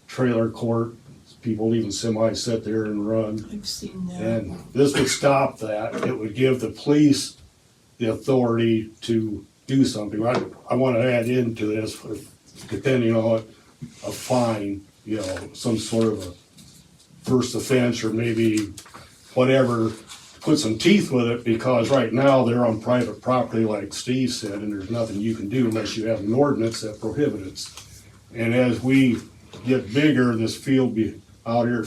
trailer court, people leaving semis sit there and run.
I've seen that.
And this would stop that. It would give the police the authority to do something. I want to add into this, depending on a fine, you know, some sort of a first offense or maybe whatever, put some teeth with it, because right now they're on private property, like Steve said, and there's nothing you can do unless you have an ordinance that prohibits it. And as we get bigger, this field out here,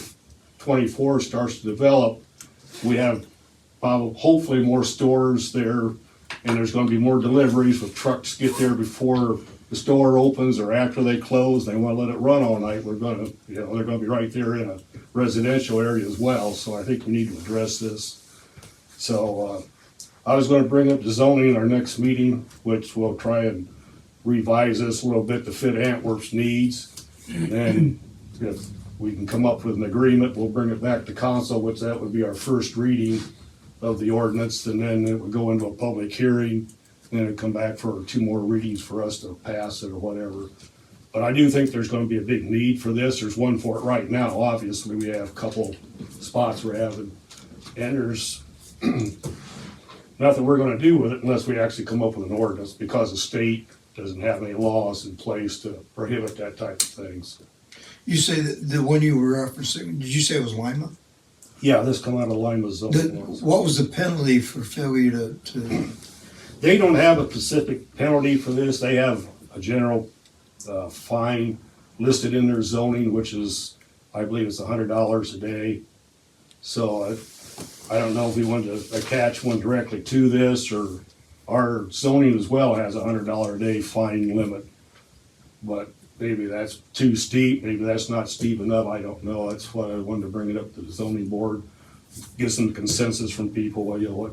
24 starts to develop, we have hopefully more stores there, and there's gonna be more deliveries with trucks get there before the store opens or after they close. They wanna let it run all night. We're gonna, you know, they're gonna be right there in a residential area as well, so I think we need to address this. So, I was gonna bring up the zoning in our next meeting, which we'll try and revise this a little bit to fit Antwerp's needs. And if we can come up with an agreement, we'll bring it back to council, which that would be our first reading of the ordinance, and then it would go into a public hearing, and then it'd come back for 2 more readings for us to pass it or whatever. But I do think there's gonna be a big need for this. There's one for it right now. Obviously, we have a couple spots we're having, and there's nothing we're gonna do with it unless we actually come up with an ordinance, because the state doesn't have any laws in place to prohibit that type of things.
You say that the one you were referencing, did you say it was Lima?
Yeah, this come out of Lima's zoning laws.
What was the penalty for failure to,
They don't have a specific penalty for this. They have a general fine listed in their zoning, which is I believe it's $100 a day. So I don't know if we wanted to attach one directly to this, or our zoning as well has $100 a day fine limit. But maybe that's too steep, maybe that's not steep enough, I don't know. That's why I wanted to bring it up to the zoning board, get some consensus from people, well, you know what?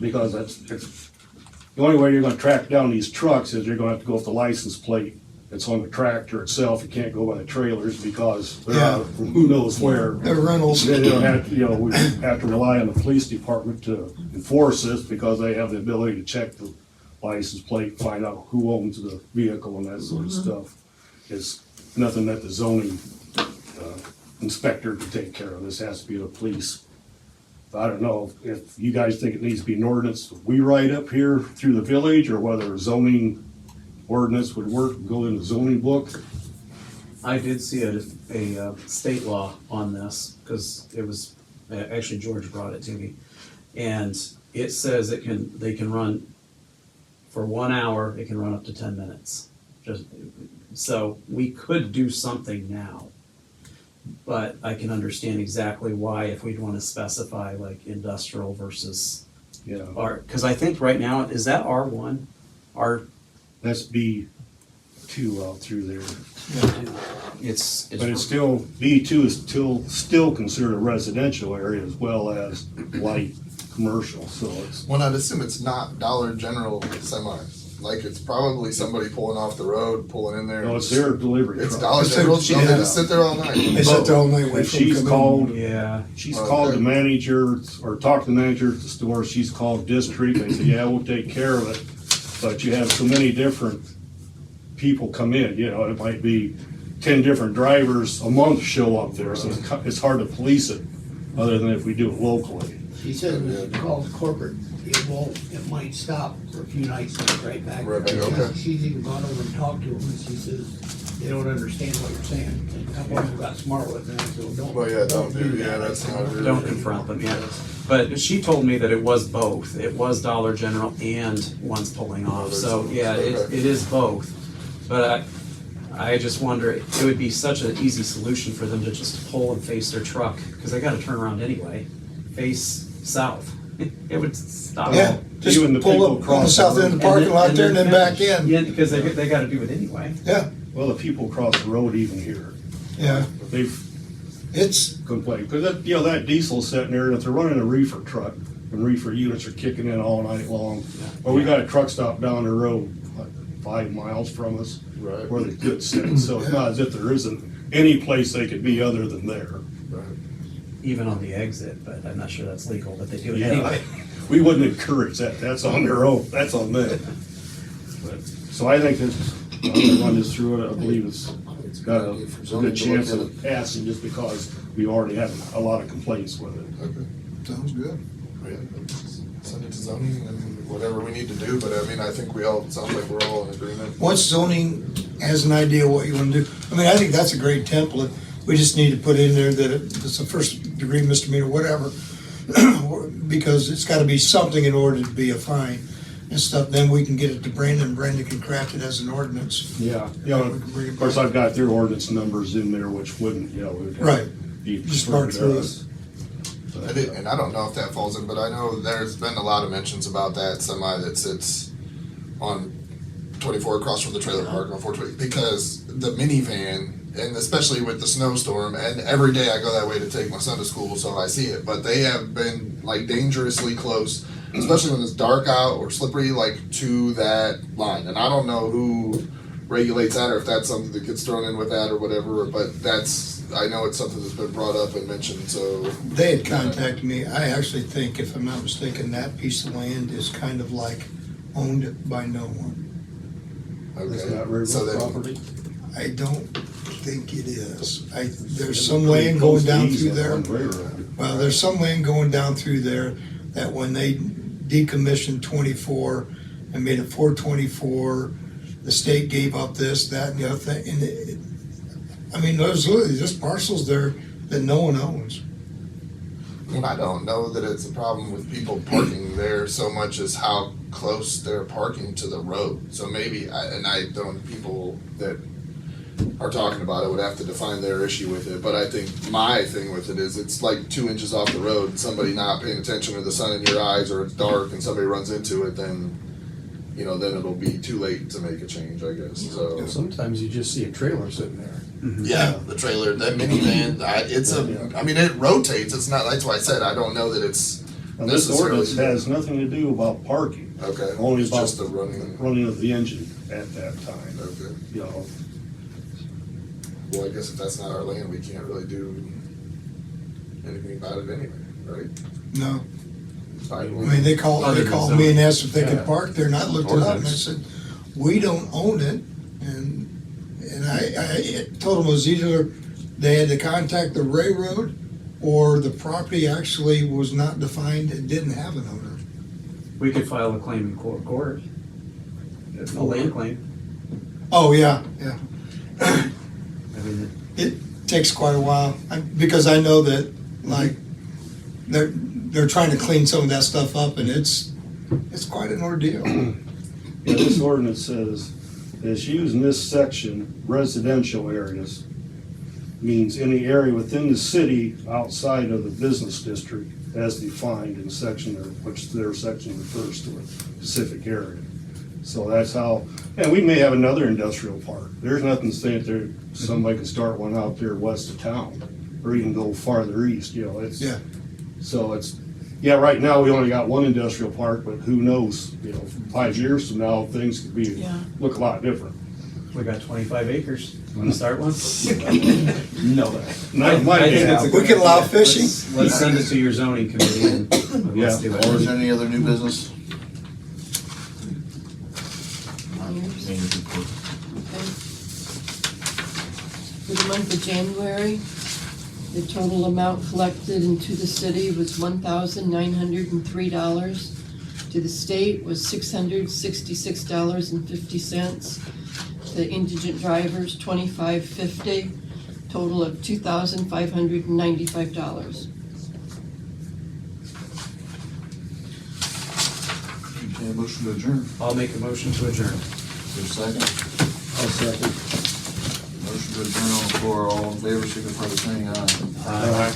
Because it's the only way you're gonna track down these trucks is you're gonna have to go with the license plate. It's on the tractor itself, you can't go by the trailers because they're out from who knows where.
They're rentals.
Then you don't have, you know, we have to rely on the police department to enforce this because they have the ability to check the license plate, find out who owns the vehicle and that sort of stuff. It's nothing that the zoning inspector can take care of. This has to be the police. I don't know if you guys think it needs to be an ordinance we write up here through the village, or whether a zoning ordinance would work, go in the zoning book.
I did see a state law on this, because it was, actually George brought it to me. And it says they can run, for 1 hour, it can run up to 10 minutes. So we could do something now. But I can understand exactly why, if we'd want to specify like industrial versus
Yeah,
R, because I think right now, is that R1?
that's B2 out through there. But it's still, B2 is still considered a residential area as well as light commercial, so it's.
Well, I'd assume it's not Dollar General semis. Like, it's probably somebody pulling off the road, pulling in there.
No, it's their delivery
It's
truck.
Dollar General, so they just sit there all night.
They sit there all night
And
waiting for them to
she's
come in.
called,
Yeah.
she's
Oh,
called
okay.
the manager, or talked to the manager at the store, she's called district, they said, yeah, we'll take care of it. But you have so many different people come in, you know, it might be 10 different drivers a month show up there, so it's hard to police it, other than if we do it locally.
She said when it's called corporate, it might stop for a few nights and it's right back.
Right back, okay.
She's even gone over and talked to them and she says, they don't understand what you're saying. And a couple of them got smart with it, so don't.
Well, yeah, don't do, yeah, that's not really.
Don't confront them, yeah. But she told me that it was both. It was Dollar General and one's pulling off. So, yeah, it is both. But I just wonder, it would be such an easy solution for them to just pull and face their truck, because they gotta turn around anyway, face south. It would stop.
Yeah, just
Even the
pull
people
up on the
across
south
the
end of the parking lot there and then back in.
Yeah, because they gotta do it anyway.
Yeah,
Well, the people across the road even here,
yeah.
they've
It's,
complained, because that, you know, that diesel's sitting there, and if they're running a reefer truck, and reefer units are kicking in all night long. Well, we got a truck stop down the road, like 5 miles from us,
Right.
where they could sit, so it's not as if there isn't any place they could be other than there.
Even on the exit, but I'm not sure that's legal, but they do it
Yeah.
anyway.
We wouldn't encourage that, that's on their own, that's on them. But, so I think that, I'm gonna run this through it, I believe it's got a good chance of passing, just because we already have a lot of complaints with it.
Okay.
sounds good.
Yeah, send it to zoning and whatever we need to do, but I mean, I think it sounds like we're all in agreement.
Once zoning has an idea what you want to do, I mean, I think that's a great template. We just need to put in there that it's a first degree misdemeanor, whatever, because it's got to be something in order to be a fine and stuff. Then we can get it to Brandon, Brandon can craft it as an ordinance.
Yeah, you know, of course, I've got their ordinance numbers in there, which wouldn't, you know, would have
Right.
to be
Just mark
referred to
through
us.
And I don't know if that falls in, but I know there's been a lot of mentions about that semi that sits on 24 across from the trailer park on 420, because the minivan, and especially with the snowstorm, and every day I go that way to take my son to school, so I see it, but they have been like dangerously close, especially when it's dark out or slippery, like to that line. And I don't know who regulates that, or if that's something that gets thrown in with that or whatever, but I know it's something that's been brought up and mentioned, so.
They had contacted me. I actually think, if I'm not mistaken, that piece of land is kind of like owned by no one.
Is
Okay,
that railroad
so then,
property?
I don't think it is. There's some land going down through there. Well, there's some land going down through there that when they decommissioned 24 and made it 424, the state gave up this, that, and the other thing. And I mean, there's literally just parcels there that no one owns.
and I don't know that it's a problem with people parking there so much as how close they're parking to the road. So maybe, people that are talking about it would have to define their issue with it. But I think my thing with it is it's like 2 inches off the road, and somebody not paying attention to the sun in your eyes, or it's dark and somebody runs into it, then, you know, then it'll be too late to make a change, I guess, so.
Sometimes you just see a trailer sitting there.
Yeah, the trailer, that minivan, I mean, it rotates, it's not, that's why I said, I don't know that it's
And this
necessarily.
ordinance has nothing to do about parking,
Okay,
Only
it's
about-
just the running,
running of the engine at that time,
okay.
you know.
Well, I guess if that's not our land, we can't really do anything about it anyway, right?
No,
I
I mean, they called me and asked if they could park there, and I looked it up, and I said, we don't own it, and I told them it was either they had to contact the railroad, or the property actually was not defined and didn't have an owner.
We could file a claim in court, a land claim.
Oh, yeah.
I mean,
It takes quite a while, because I know that, like, they're trying to clean some of that stuff up, and it's quite an ordeal.
Yeah, this ordinance says, is used in this section, residential areas, means any area within the city outside of the business district as defined in section, or which their section refers to a specific area. So that's how, and we may have another industrial park. There's nothing saying there, somebody could start one out there west of town, or even go farther east, you know, it's.
Yeah.
So it's, yeah, right now, we only got one industrial park, but who knows, you know, 5 years from now, things could be,
Yeah.
look a lot different.
we got 25 acres. Want to start one?
No. Not my
I think it's a
We can allow fishing.
Let's send it to your zoning committee and let's do
Or is
it.
there any other new business?
For the month of January, the total amount collected into the city was $1,903. To the state was $666.50. The indigent drivers, $25.50. Total of $2,595.
Okay, motion to adjourn.
I'll make a motion to adjourn.
Is there a second?
I'll second.
Motion to adjourn on the floor, all in favor, signify by saying aye.
Aye.